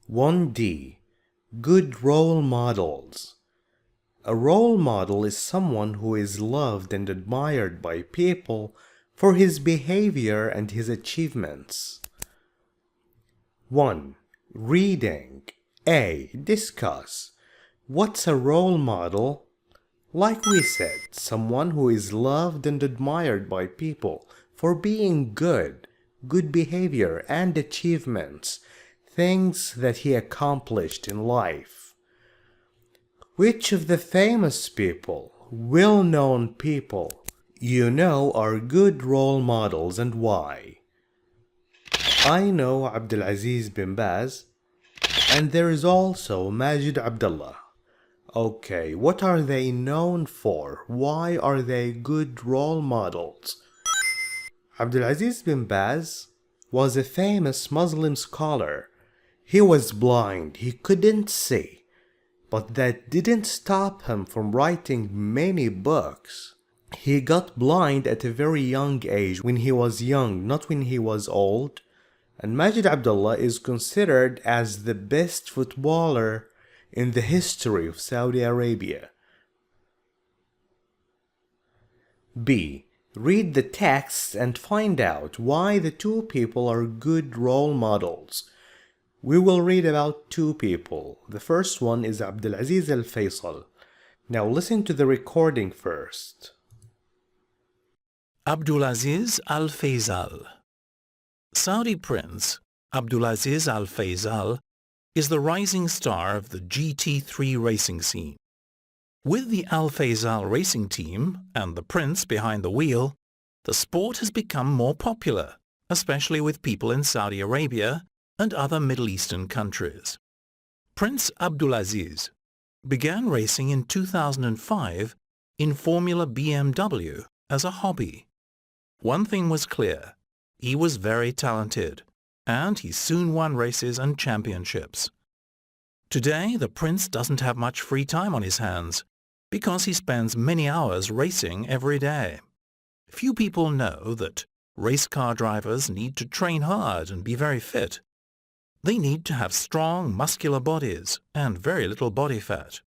1D. Good role models. A role model is someone who is loved and admired by people for his behavior and his achievements. 1. Reading. A. Discuss. What's a role model? Like we said, someone who is loved and admired by people for being good behavior and achievements, things that he accomplished in life. Which of the famous people, well-known people, you know are good role models and why? I know Abdulaziz bin Baz, and there is also Majid Abdullah. Okay, what are they known for? Why are they good role models? Abdulaziz bin Baz was a famous Muslim scholar. He was blind, he couldn't see, but that didn't stop him from writing many books. He got blind at a very young age, when he was young, not when he was old. And Majid Abdullah is considered as the best footballer in the history of Saudi Arabia. B. Read the texts and find out why the two people are good role models. We will read about two people. The first one is Abdulaziz al-Faisal. Now listen to the recording first. Abdulaziz al-Faisal. Saudi Prince Abdulaziz al-Faisal is the rising star of the GT3 racing scene. With the Al-Faisal racing team and the prince behind the wheel, the sport has become more popular, especially with people in Saudi Arabia and other Middle Eastern countries. Prince Abdulaziz began racing in 2005 in Formula BMW as a hobby. One thing was clear, he was very talented, and he soon won races and championships. Today, the prince doesn't have much free time on his hands because he spends many hours racing every day. Few people know that race car drivers need to train hard and be very fit. They need to have strong, muscular bodies and very little body fat.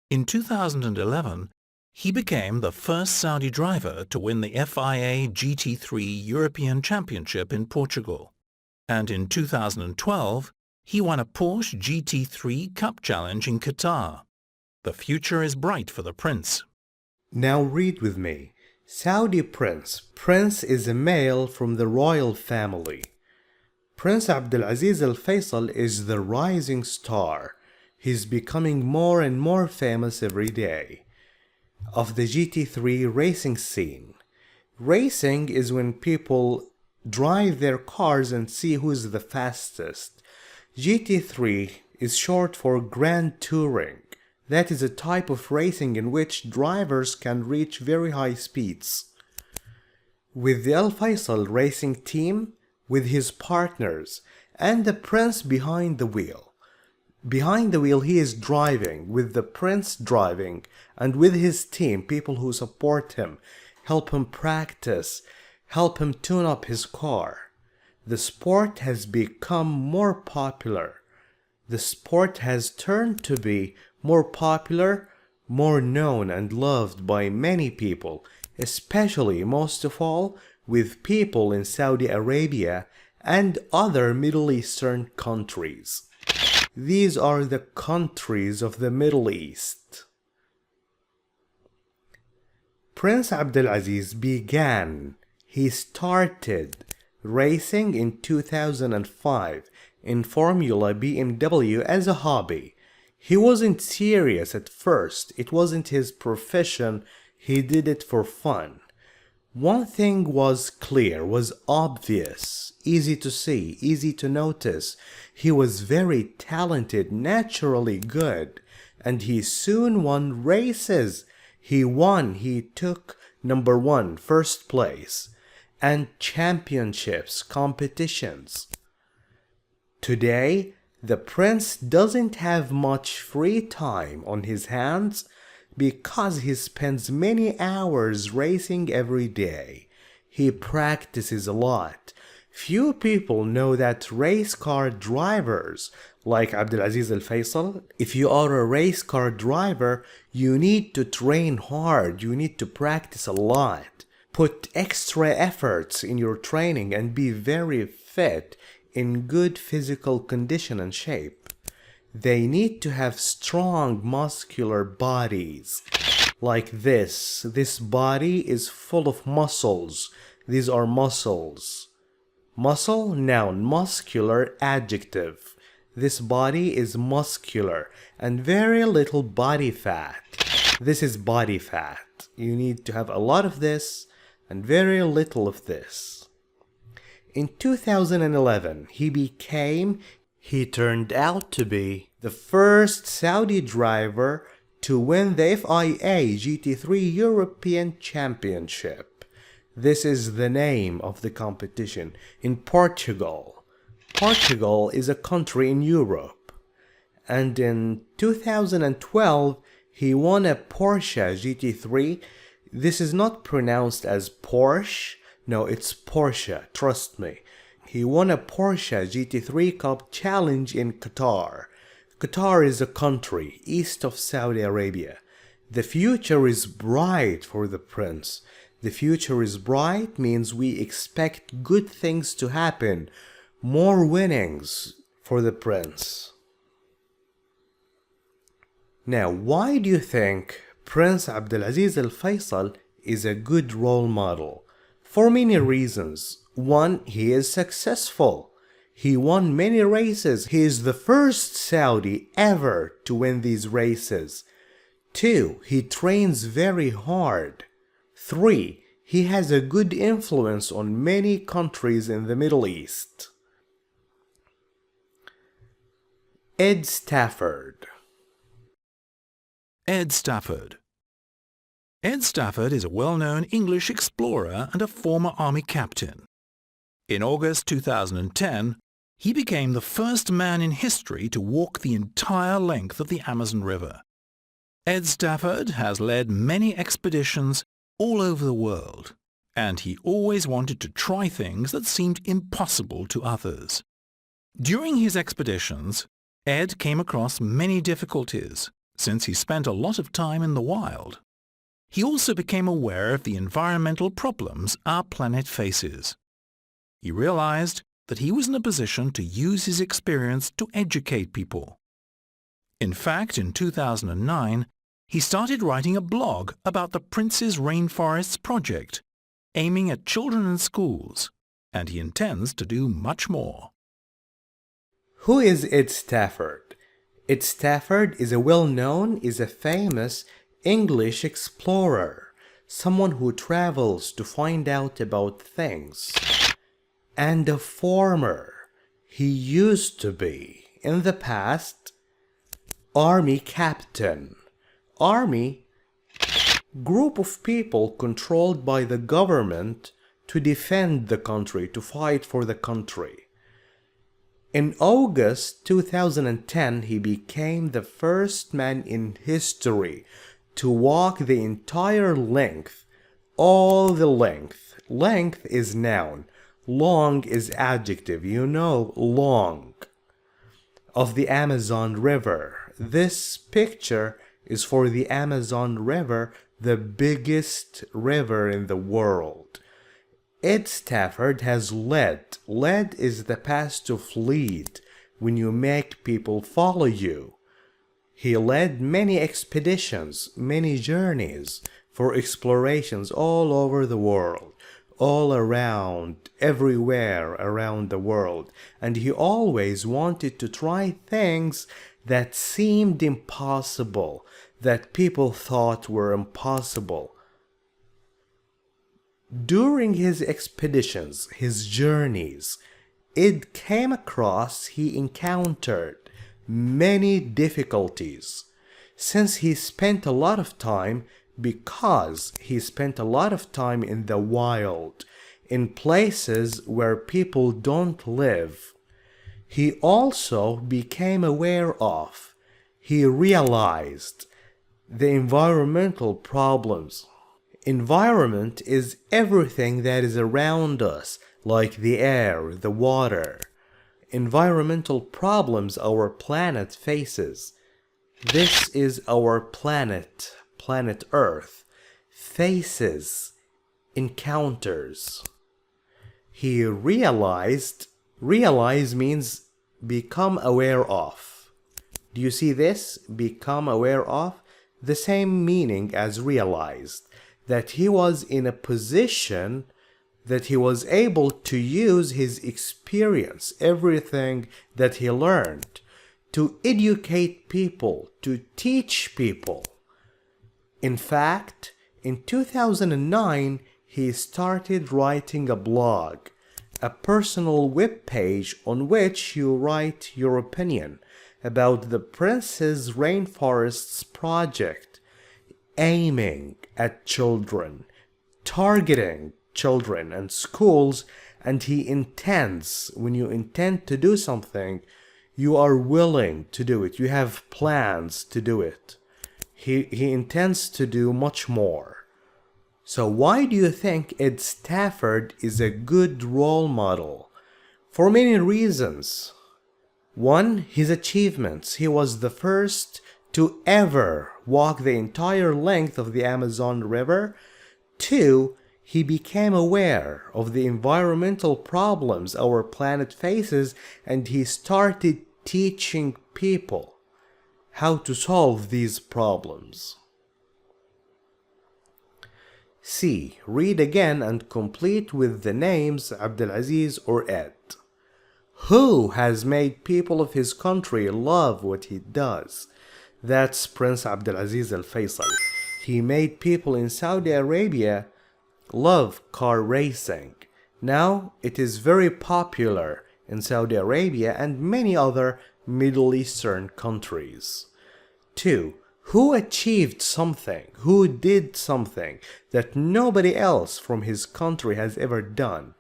In 2011, he became the first Saudi driver to win the FIA GT3 European Championship in Portugal. And in 2012, he won a Porsche GT3 Cup Challenge in Qatar. The future is bright for the prince. Now read with me. Saudi prince. Prince is a male from the royal family. Prince Abdulaziz al-Faisal is the rising star. He's becoming more and more famous every day. Of the GT3 racing scene. Racing is when people drive their cars and see who's the fastest. GT3 is short for Grand Touring. That is a type of racing in which drivers can reach very high speeds. With the Al-Faisal racing team, with his partners, and the prince behind the wheel. Behind the wheel he is driving, with the prince driving, and with his team, people who support him, help him practice, help him tune up his car. The sport has become more popular. The sport has turned to be more popular, more known and loved by many people, especially, most of all, with people in Saudi Arabia and other Middle Eastern countries. These are the countries of the Middle East. Prince Abdulaziz he started racing in 2005 in Formula BMW as a hobby. He wasn't serious at first, it wasn't his profession, he did it for fun. One thing was clear, was obvious, easy to see, easy to notice. He was very talented, naturally good, and he soon won races. He took number 1, first place, and championships, competitions. Today, the prince doesn't have much free time on his hands because he spends many hours racing every day. He practices a lot. Few people know that race car drivers Like Abdulaziz Al Faisal, if you are a race car driver, you need to train hard, you need to practice a lot. Put extra efforts in your training and be very fit, in good physical condition and shape. They need to have strong muscular bodies. Like this. This body is full of muscles. These are muscles. Muscle, noun. Muscular, adjective. This body is muscular and very little body fat. This is body fat. You need to have a lot of this and very little of this. In 2011, he turned out to be the first Saudi driver to win the FIA GT3 European Championship. This is the name of the competition in Portugal. Portugal is a country in Europe. And in 2012, he won a Porsche GT3. This is not pronounced as Porsche. No, it's Porsche, trust me. He won a Porsche GT3 Cup Challenge in Qatar. Qatar is a country east of Saudi Arabia. The future is bright for the prince. The future is bright means we expect good things to happen. More winnings for the prince. Now, why do you think Prince Abdulaziz Al Faisal is a good role model? For many reasons. One, he is successful. He won many races. He is the first Saudi ever to win these races. 2, he trains very hard. 3, he has a good influence on many countries in the Middle East. Ed Stafford. Ed Stafford. Ed Stafford is a well-known English explorer and a former army captain. In August 2010, he became the first man in history to walk the entire length of the Amazon River. Ed Stafford has led many expeditions all over the world, and he always wanted to try things that seemed impossible to others. During his expeditions, Ed came across many difficulties, since he spent a lot of time in the wild. He also became aware of the environmental problems our planet faces. He realized that he was in a position to use his experience to educate people. In fact, in 2009, he started writing a blog about the Prince's Rainforests project, aiming at children and schools, and he intends to do much more. Who is Ed Stafford? Ed Stafford is a famous English explorer, someone who travels to find out about things. And a former, he used to be, in the past, army captain. Army, group of people controlled by the government to defend the country, to fight for the country. In August 2010, he became the first man in history to walk the entire length, all the length. Length is noun. Long is adjective, long, of the Amazon River. This picture is for the Amazon River, the biggest river in the world. Ed Stafford has led. Led is the past of lead, when you make people follow you. He led many expeditions, many journeys for explorations all over the world. All around, everywhere around the world, and he always wanted to try things that seemed impossible, that people thought were impossible. During his expeditions, his journeys, he encountered many difficulties. Since he spent a lot of time because he spent a lot of time in the wild, in places where people don't live. He also became aware of, he realized the environmental problems. Environment is everything that is around us, like the air, the water. environmental problems our planet faces. This is our planet, planet Earth. Faces, encounters. He realized, realize means become aware of. Do you see this? Become aware of? The same meaning as realized. That he was in a position that he was able to use his experience, everything that he learned, to educate people, to teach people. In fact, in 2009, he started writing a blog, a personal web page on which you write your opinion about the Prince's Rainforests project, aiming at children, targeting children and schools, and he intends, when you intend to do something, you are willing to do it. You have plans to do it. He intends to do much more. So why do you think Ed Stafford is a good role model? For many reasons. One, his achievements. He was the first to ever walk the entire length of the Amazon River. Two, he became aware of the environmental problems our planet faces, and he started teaching people how to solve these problems. C. Read again and complete with the names Abdulaziz or Ed. Who has made people of his country love what he does? That's Prince Abdulaziz Al Faisal. He made people in Saudi Arabia love car racing. Now it is very popular in Saudi Arabia and many other Middle Eastern countries. 2. Who achieved something, who did something that nobody else from his country has ever done?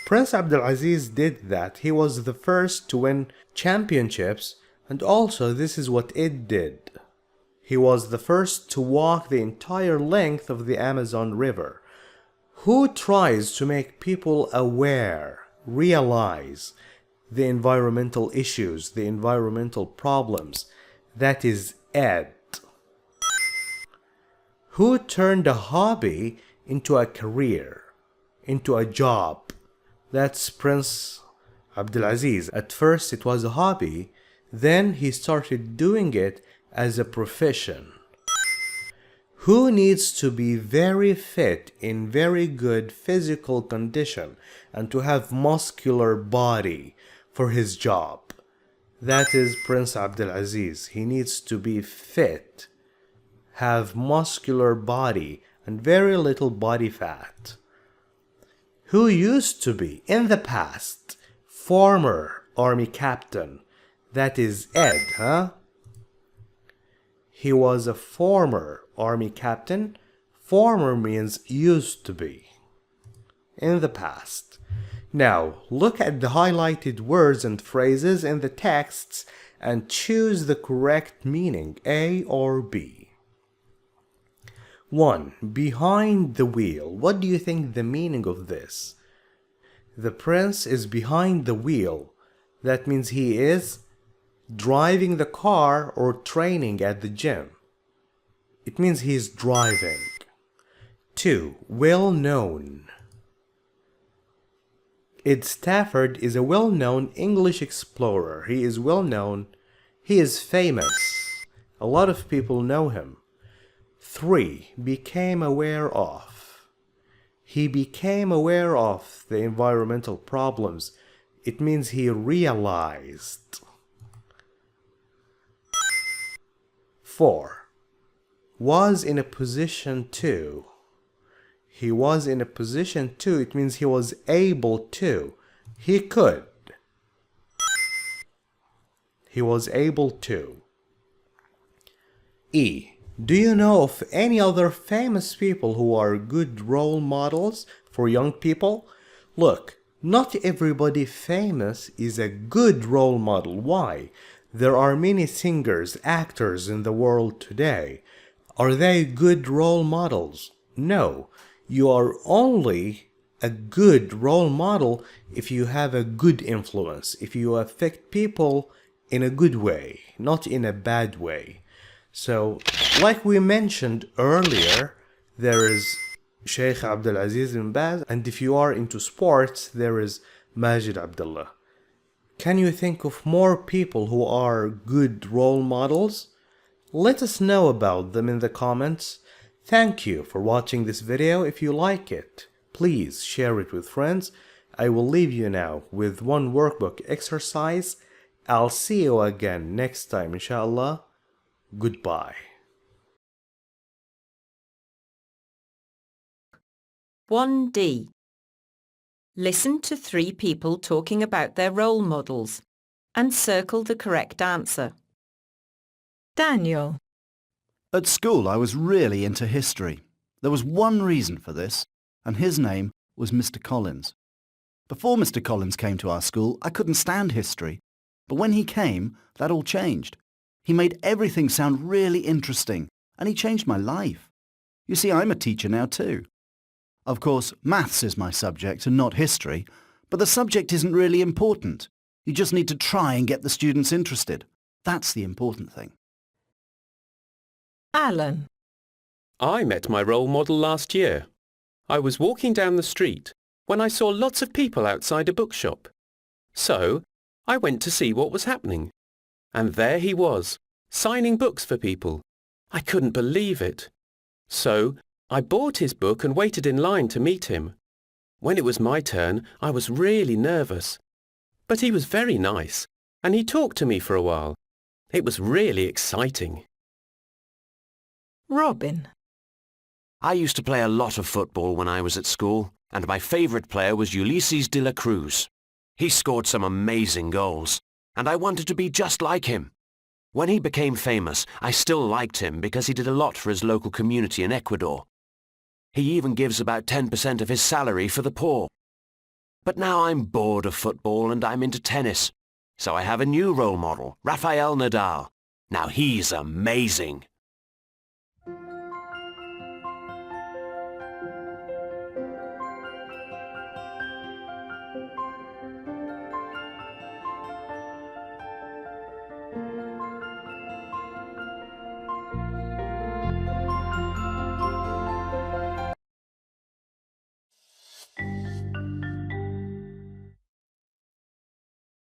Prince Abdulaziz did that. He was the first to win championships, and also this is what Ed did. He was the first to walk the entire length of the Amazon River. Who tries to make people aware, realize the environmental issues, the environmental problems? That is Ed. Who turned a hobby into a career, into a job? That's Prince Abdulaziz. At first it was a hobby, then he started doing it as a profession. Who needs to be very fit, in very good physical condition, and to have muscular body for his job? That is Prince Abdulaziz. He needs to be fit, have muscular body, and very little body fat. Who used to be, in the past, former army captain? That is Ed, huh? He was a former army captain. Former means used to be, in the past. Now, look at the highlighted words and phrases in the texts and choose the correct meaning, A or B. 1. Behind the wheel. What do you think the meaning of this? The prince is behind the wheel. That means he is driving the car or training at the gym. It means he's driving. 2. Well known. Ed Stafford is a well-known English explorer. He is well-known. He is famous. A lot of people know him. 3. Became aware of. He became aware of the environmental problems. It means he realized. 4. Was in a position to. He was in a position to. It means he was able to. He could. He was able to. E. Do you know of any other famous people who are good role models for young people? Look, not everybody famous is a good role model. Why? There are many singers, actors in the world today. Are they good role models? No. You are only a good role model if you have a good influence, if you affect people in a good way, not in a bad way. So, like we mentioned earlier, there is Sheikh Abdulaziz bin Baz, and if you are into sports, there is Majid Abdullah. Can you think of more people who are good role models? Let us know about them in the comments. Thank you for watching this video. If you like it, please share it with friends. I will leave you now with one workbook exercise. I'll see you again next time, inshallah. Goodbye. 1D. Listen to 3 people talking about their role models and circle the correct answer. Daniel. At school, I was really into history. There was one reason for this, and his name was Mr. Collins. Before Mr. Collins came to our school, I couldn't stand history. But when he came, that all changed. He made everything sound really interesting, and he changed my life. You see, I'm a teacher now too. Of course, maths is my subject and not history, but the subject isn't really important. You just need to try and get the students interested. That's the important thing. Alan. I met my role model last year. I was walking down the street when I saw lots of people outside a bookshop. So, I went to see what was happening. And there he was, signing books for people. I couldn't believe it. So, I bought his book and waited in line to meet him. When it was my turn, I was really nervous. But he was very nice, and he talked to me for a while. It was really exciting. Robin. I used to play a lot of football when I was at school, and my favourite player was Ulises de la Cruz. He scored some amazing goals, and I wanted to be just like him. When he became famous, I still liked him because he did a lot for his local community in Ecuador. He even gives about 10% of his salary for the poor. But now I'm bored of football and I'm into tennis. So I have a new role model, Rafael Nadal. Now he's amazing.